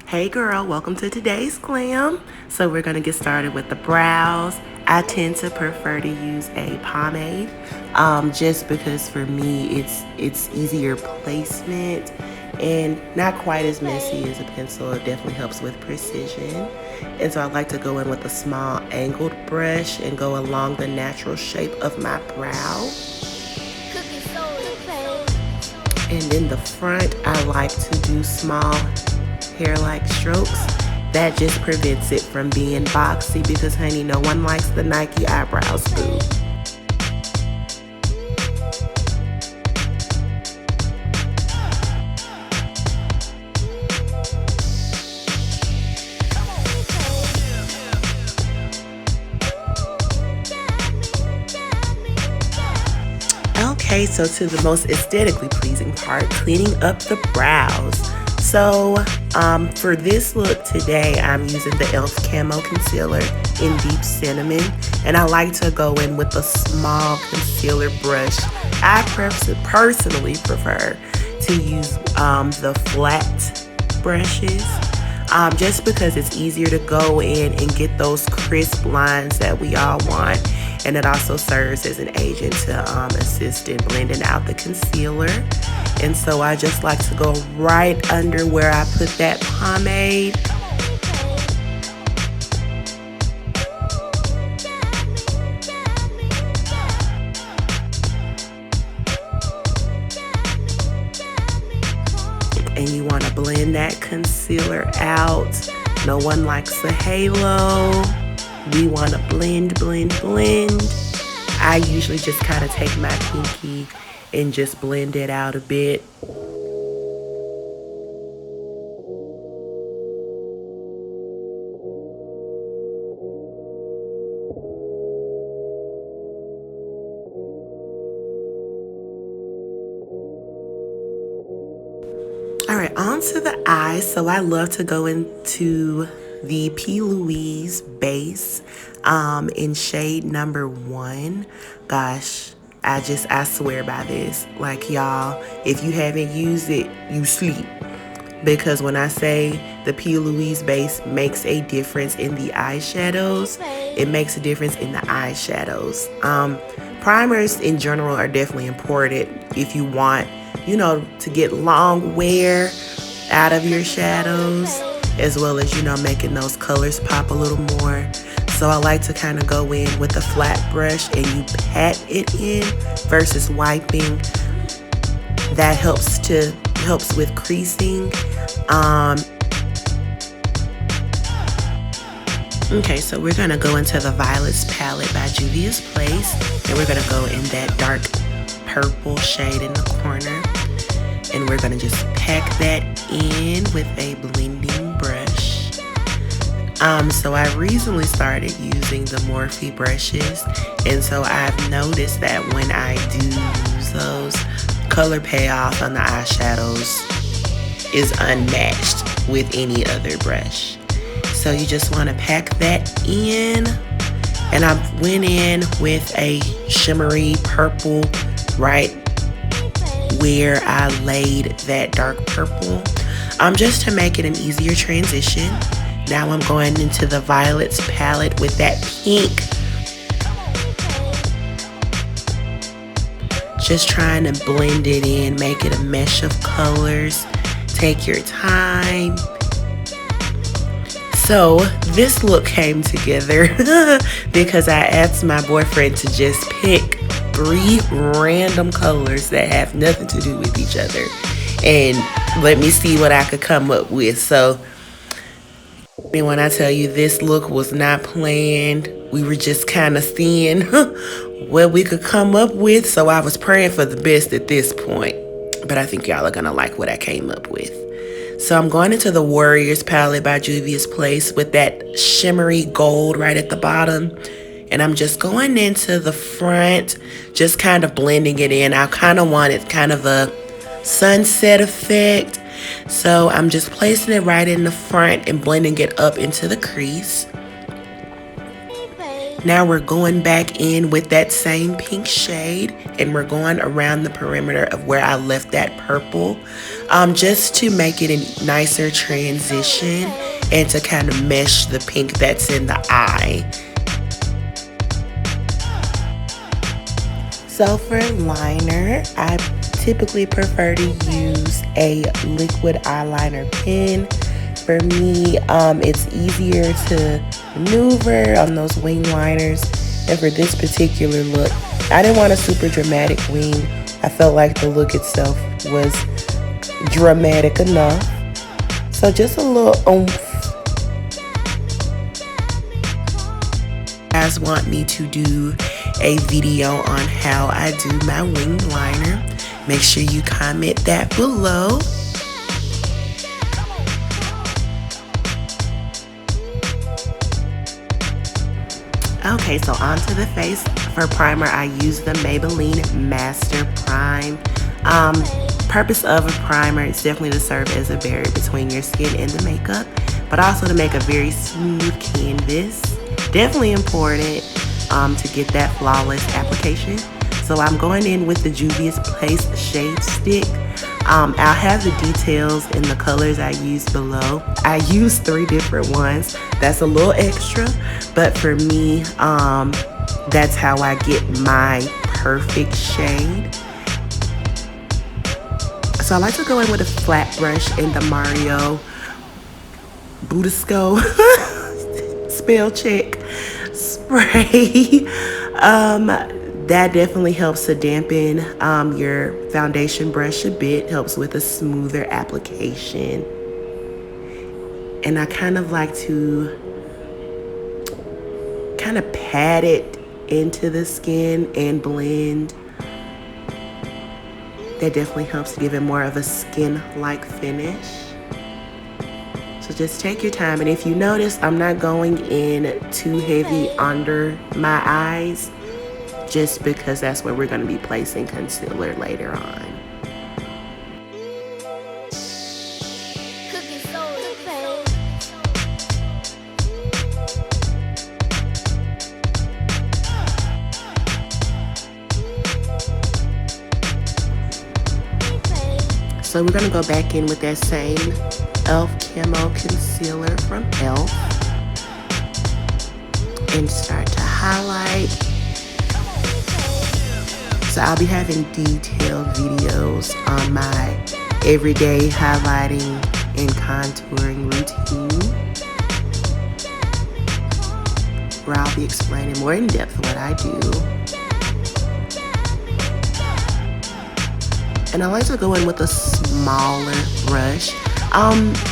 Hey girl, welcome to today's Glam. So we're gonna get started with the brows. I tend to prefer to use a pomade, just because for me it's easier placement and not quite as messy as a pencil. It definitely helps with precision. And so I like to go in with a small angled brush and go along the natural shape of my brow. And in the front, I like to do small hair-like strokes. That just prevents it from being boxy because, honey, no one likes the Nike eyebrows, boo. Okay, so to the most aesthetically pleasing part, cleaning up the brows. So for this look today, I'm using the e.l.f. Camo Concealer in Deep Cinnamon. And I like to go in with a small concealer brush. I personally prefer to use the flat brushes. Just because it's easier to go in and get those crisp lines that we all want. And it also serves as an agent to assist in blending out the concealer. And so I just like to go right under where I put that pomade. And you want to blend that concealer out. No one likes a halo. We want to blend, blend, blend. I usually just kind of take my pinky and just blend it out a bit. All right, on to the eyes. So I love to go into the P. Louise base in shade number 1. Gosh, I swear by this. Like, y'all, if you haven't used it, you sleep. Because when I say the P. Louise base makes a difference in the eyeshadows, it makes a difference in the eyeshadows. Primers in general are definitely important if you want, to get long wear out of your shadows, as well as, making those colors pop a little more. So I like to kind of go in with a flat brush and you pat it in versus wiping. That helps with creasing. Okay, so we're gonna go into the Violets palette by Juvia's Place, and we're gonna go in that dark purple shade in the corner, and we're gonna just pack that in with a blending brush. So I recently started using the Morphe brushes, and so I've noticed that when I do use those, color payoff on the eyeshadows is unmatched with any other brush. So you just want to pack that in, and I went in with a shimmery purple right where I laid that dark purple, just to make it an easier transition. Now I'm going into the Violets palette with that pink. Just trying to blend it in, make it a mesh of colors. Take your time. So this look came together because I asked my boyfriend to just pick 3 random colors that have nothing to do with each other and let me see what I could come up with. So when I tell you this look was not planned, we were just kind of seeing what we could come up with. So I was praying for the best at this point, but I think y'all are gonna like what I came up with. So I'm going into the Warriors palette by Juvia's Place with that shimmery gold right at the bottom. And I'm just going into the front, just kind of blending it in. I kind of wanted kind of a sunset effect. So I'm just placing it right in the front and blending it up into the crease. Now we're going back in with that same pink shade, and we're going around the perimeter of where I left that purple, just to make it a nicer transition and to kind of mesh the pink that's in the eye. So for liner, I typically prefer to use a liquid eyeliner pen. For me, it's easier to maneuver on those wing liners. And for this particular look, I didn't want a super dramatic wing. I felt like the look itself was dramatic enough. So just a little oomph. You guys want me to do a video on how I do my wing liner? Make sure you comment that below. Okay, so onto the face. For primer, I use the Maybelline Master Prime. Purpose of a primer is definitely to serve as a barrier between your skin and the makeup, but also to make a very smooth canvas. Definitely important to get that flawless application. So I'm going in with the Juvia's Place Shade Stick. I'll have the details in the colors I use below. I use 3 different ones. That's a little extra, but for me, that's how I get my perfect shade. So I like to go in with a flat brush in the Mario Budisco spell check spray. That definitely helps to dampen your foundation brush a bit, helps with a smoother application. And I kind of like to kind of pat it into the skin and blend. That definitely helps to give it more of a skin-like finish. So just take your time, and if you notice, I'm not going in too heavy under my eyes, just because that's where we're going to be placing concealer later on. So we're going to go back in with that same e.l.f. Camo Concealer from e.l.f. and start to highlight. So I'll be having detailed videos on my everyday highlighting and contouring routine, where I'll be explaining more in depth what I do. And I like to go in with a smaller brush.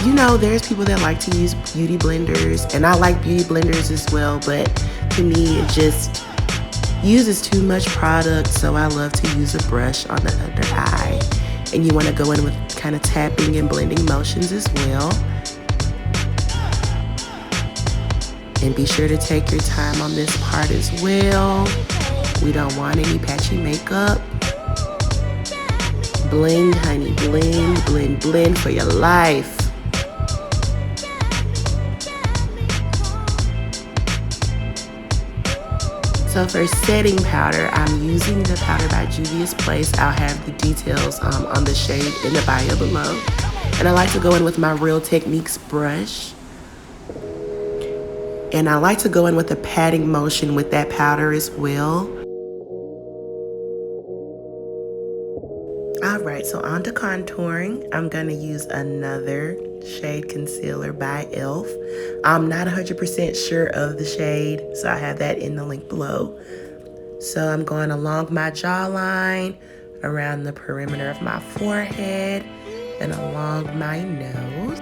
You know, there's people that like to use beauty blenders, and I like beauty blenders as well, but to me it just uses too much product, so I love to use a brush on the under eye. And you want to go in with kind of tapping and blending motions as well. And be sure to take your time on this part as well. We don't want any patchy makeup. Blend, honey, blend, blend, blend for your life. So for setting powder, I'm using the powder by Juvia's Place. I'll have the details on the shade in the bio below. And I like to go in with my Real Techniques brush. And I like to go in with a patting motion with that powder as well. Alright, so on to contouring. I'm going to use another shade concealer by e.l.f. I'm not 100% sure of the shade, so I have that in the link below. So I'm going along my jawline, around the perimeter of my forehead, and along my nose.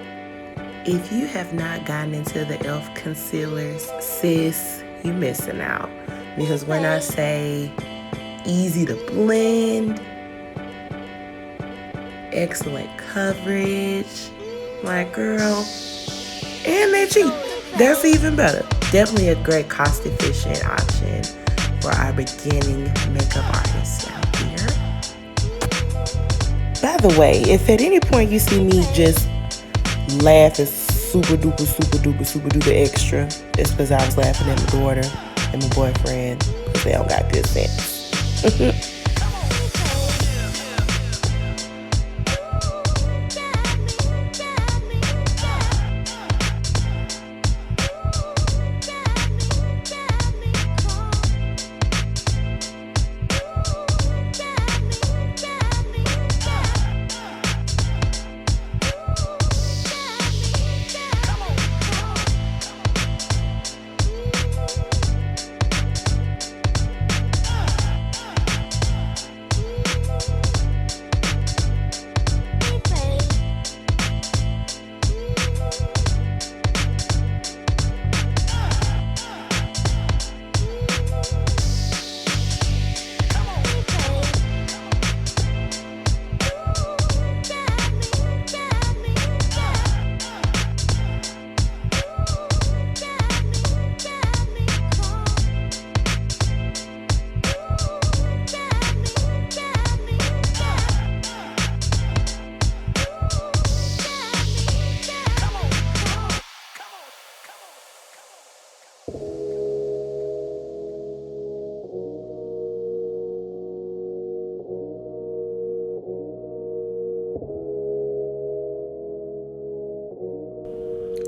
If you have not gotten into the e.l.f. concealers, sis, you're missing out. Because when I say easy to blend, excellent coverage, like girl, and they're cheap. That's even better. Definitely a great cost-efficient option for our beginning makeup artists out here. By the way, if at any point you see me just laugh as super duper extra, it's because I was laughing at my daughter. and my boyfriend, because they don't got good sense.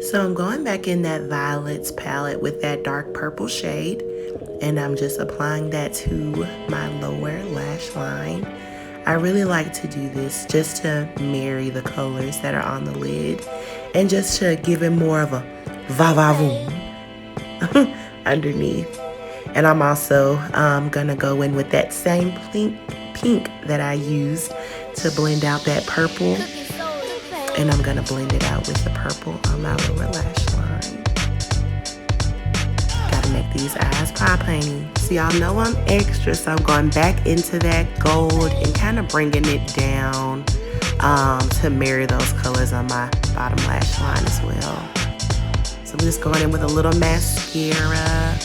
So I'm going back in that Violets palette with that dark purple shade, and I'm just applying that to my lower lash line. I really like to do this just to marry the colors that are on the lid and just to give it more of a va-va-voom underneath. And I'm also gonna go in with that same pink that I used to blend out that purple. And I'm gonna blend it out with the purple on my lower lash line. Gotta make these eyes pop, honey. So y'all know I'm extra, so I'm going back into that gold and kind of bringing it down to marry those colors on my bottom lash line as well. So I'm just going in with a little mascara.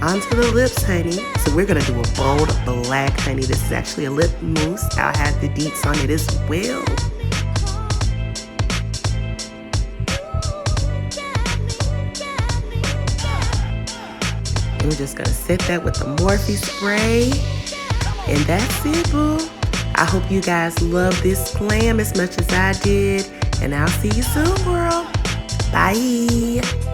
Onto the lips, honey. So we're gonna do a bold black, honey. This is actually a lip mousse. I'll have the deets on it as well. And we're just gonna set that with the Morphe spray. And that's it, boo. I hope you guys love this glam as much as I did. And I'll see you soon, world. Bye.